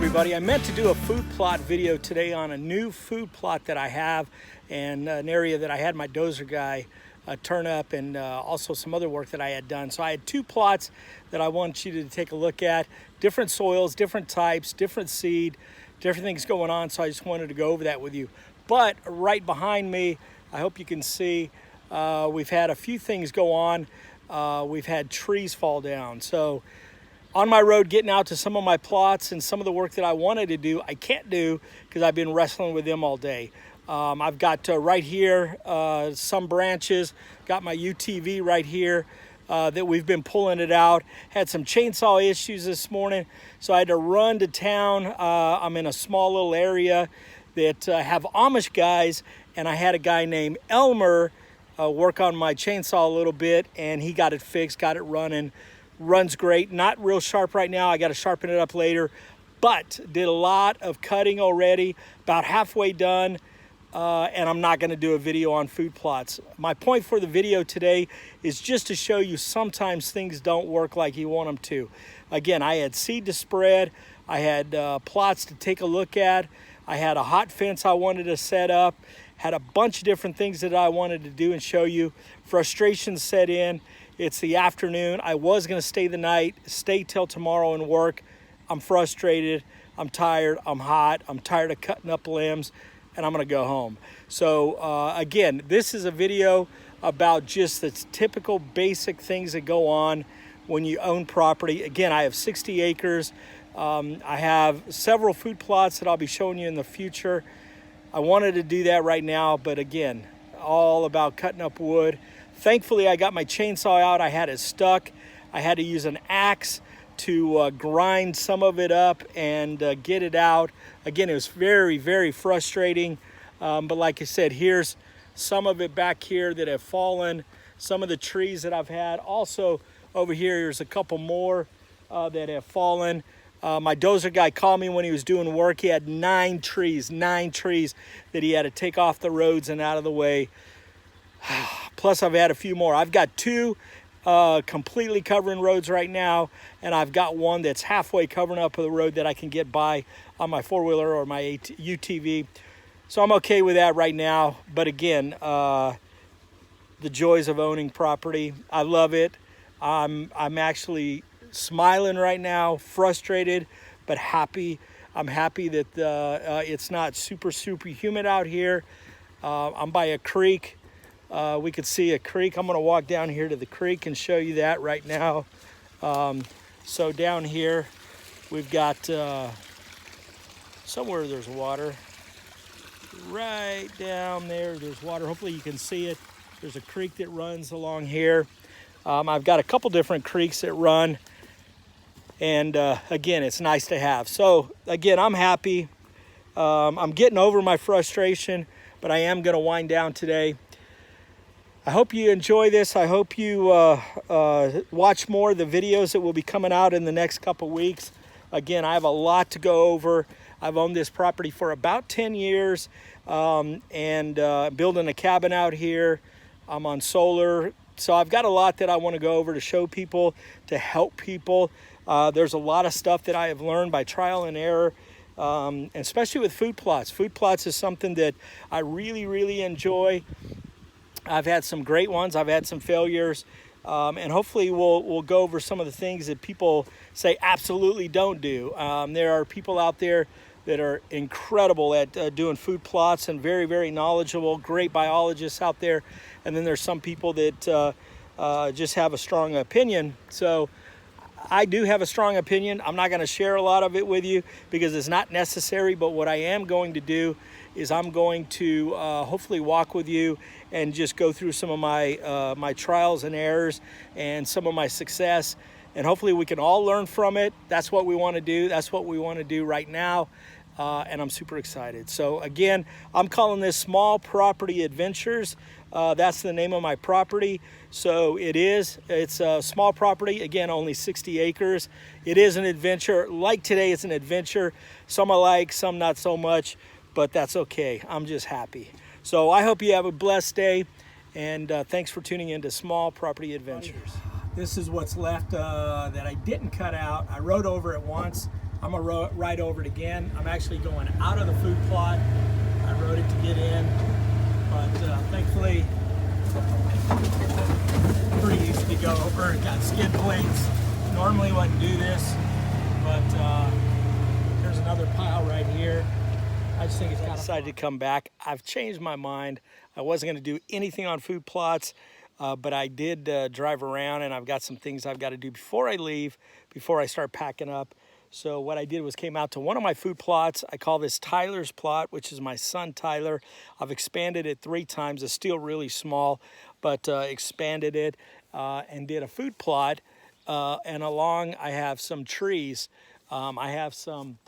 everybody. I meant to do a food plot video today on a new food plot that I have and an area that I had my dozer guy turn up, and also some other work that I had done. So I had two plots that I want you to take a look at. Different soils, different types, different seed, different things going on. So I just wanted to go over that with you. But right behind me, I hope you can see, we've had a few things go on. We've had trees fall down. So on my road getting out to some of my plots and some of the work that I wanted to do, I can't do because I've been wrestling with them all day. I've got right here some branches, got my UTV right here that we've been pulling it out. Had some chainsaw issues this morning, so I had to run to town. I'm in a small little area that have Amish guys, and I had a guy named Elmer work on my chainsaw a little bit, and he got it fixed, got it running. Runs great, not real sharp right now. I got to sharpen it up later, but did a lot of cutting already, about halfway done, and I'm not going to do a video on food plots. My point for the video today is just to show you sometimes things don't work like you want them to. Again, I had seed to spread, I had plots to take a look at, I had a hot fence I wanted to set up, had a bunch of different things that I wanted to do and show you. Frustration set in. It's the afternoon. I was going to stay the night, stay till tomorrow and work. I'm frustrated. I'm tired. I'm hot. I'm tired of cutting up limbs, and I'm going to go home. So again, this is a video about just the typical basic things that go on when you own property. Again, I have 60 acres. I have several food plots that I'll be showing you in the future. I wanted to do that right now, but again, all about cutting up wood. Thankfully, I got my chainsaw out. I had it stuck. I had to use an axe to grind some of it up and get it out. Again, it was very, very frustrating. But like I said, here's some of it back here that have fallen, some of the trees that I've had. Also, over here, there's a couple more that have fallen. My dozer guy called me when he was doing work. He had 9 trees that he had to take off the roads and out of the way. Plus, I've had a few more. I've got 2 completely covering roads right now, and I've got one that's halfway covering up the road that I can get by on my four-wheeler or my UTV. So I'm okay with that right now. But again, the joys of owning property. I love it. I'm actually smiling right now, frustrated, but happy. I'm happy that it's not super humid out here. I'm by a creek. We could see a creek. I'm going to walk down here to the creek and show you that right now. So down here, we've got somewhere there's water. Right down there, there's water. Hopefully you can see it. There's a creek that runs along here. I've got a couple different creeks that run. And again, it's nice to have. So again, I'm happy. I'm getting over my frustration, but I am going to wind down today. I hope you enjoy this. I hope you watch more of the videos that will be coming out in the next couple weeks. Again, I have a lot to go over. I've owned this property for about 10 years and building a cabin out here. I'm on solar. So I've got a lot that I want to go over to show people, to help people. There's a lot of stuff that I have learned by trial and error, and especially with food plots. Food plots is something that I really enjoy. I've had some great ones. I've had some failures. And hopefully we'll go over some of the things that people say absolutely don't do. There are people out there that are incredible at doing food plots and very knowledgeable, great biologists out there. And then there's some people that just have a strong opinion. So I do have a strong opinion. I'm not going to share a lot of it with you because it's not necessary. But what I am going to do is I'm going to hopefully walk with you and just go through some of my my trials and errors and some of my success. And hopefully we can all learn from it. That's what we want to do. That's what we want to do right now. And I'm super excited. So again, I'm calling this Small Property Adventures. That's the name of my property. So it's a small property. Again, only 60 acres. It is an adventure. Like today, it's an adventure. Some I like, some not so much, but that's okay. I'm just happy. So I hope you have a blessed day, and thanks for tuning in to Small Property Adventures. This is what's left that I didn't cut out. I rode over it once. I'm gonna ride over it again. I'm actually going out of the food plot. I rode it to get in, but thankfully, pretty easy to go over. It got skid plates. Normally wouldn't do this, but there's another pile right here. I just think it's kind of decided to come back. I've changed my mind. I wasn't going to do anything on food plots, but I did drive around, and I've got some things I've got to do before I leave, before I start packing up. So what I did was came out to one of my food plots. I call this Tyler's plot, which is my son Tyler. I've expanded it 3 times. It's still really small, but expanded it and did a food plot. And along I have some trees. I have some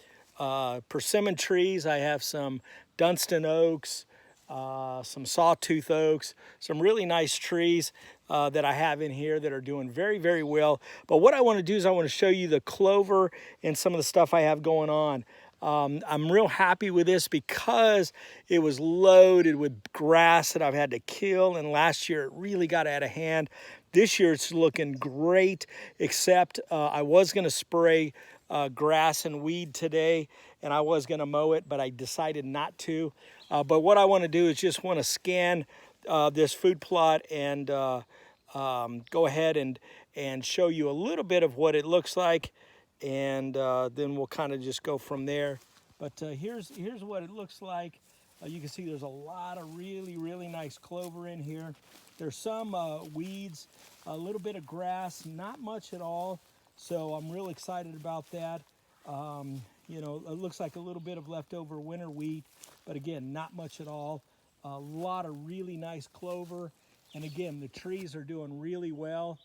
persimmon trees. I have some Dunstan oaks, some sawtooth oaks, some really nice trees that I have in here that are doing very, very well. But what I want to do is I want to show you the clover and some of the stuff I have going on. I'm real happy with this because it was loaded with grass that I've had to kill, and last year it really got out of hand. This year it's looking great, except I was going to spray grass and weed today, and I was going to mow it, but I decided not to. But what I want to do is just want to scan this food plot and go ahead and show you a little bit of what it looks like, and then we'll kind of just go from there. But here's what it looks like. You can see there's a lot of really, really nice clover in here. There's some weeds, a little bit of grass, not much at all. So I'm real excited about that. You know, it looks like a little bit of leftover winter wheat, but again, not much at all. A lot of really nice clover. And again, the trees are doing really well.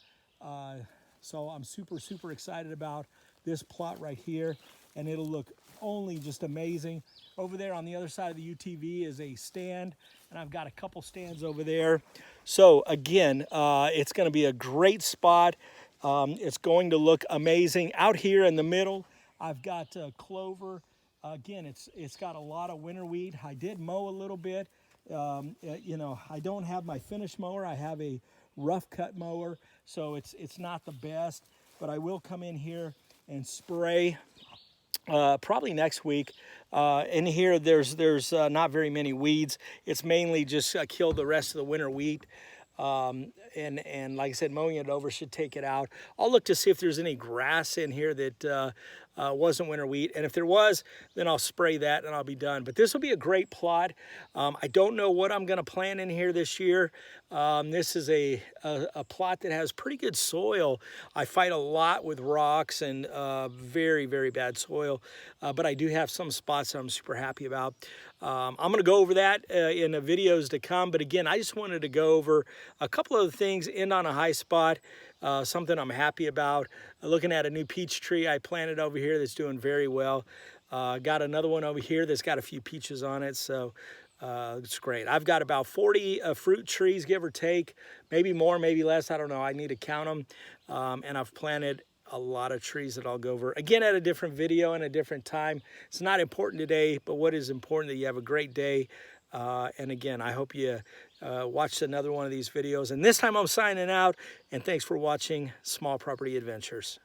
So I'm super, super excited about this plot right here, and it'll look only just amazing. Over there on the other side of the UTV is a stand, and I've got a couple stands over there. So again, it's going to be a great spot. It's going to look amazing. Out here in the middle, I've got clover. Again, it's got a lot of winter wheat. I did mow a little bit. You know, I don't have my finish mower. I have a rough cut mower, so it's not the best, but I will come in here and spray probably next week. In here, there's not very many weeds. It's mainly just kill the rest of the winter wheat. And like I said, mowing it over should take it out. I'll look to see if there's any grass in here that wasn't winter wheat, and if there was, then I'll spray that and I'll be done. But this will be a great plot. I don't know what I'm going to plant in here this year. This is a plot that has pretty good soil. I fight a lot with rocks and very, very bad soil, but I do have some spots that I'm super happy about. I'm going to go over that in the videos to come, but again, I just wanted to go over a couple of things, end on a high spot, something I'm happy about. Looking at a new peach tree I planted over here that's doing very well. Got another one over here that's got a few peaches on it, so it's great. I've got about 40 fruit trees, give or take, maybe more, maybe less, I don't know. I need to count them, and I've planted a lot of trees that I'll go over again at a different video and a different time. It's not important today, but what is important that you have a great day. And again, I hope you watched another one of these videos. And this time I'm signing out, and thanks for watching Small Property Adventures.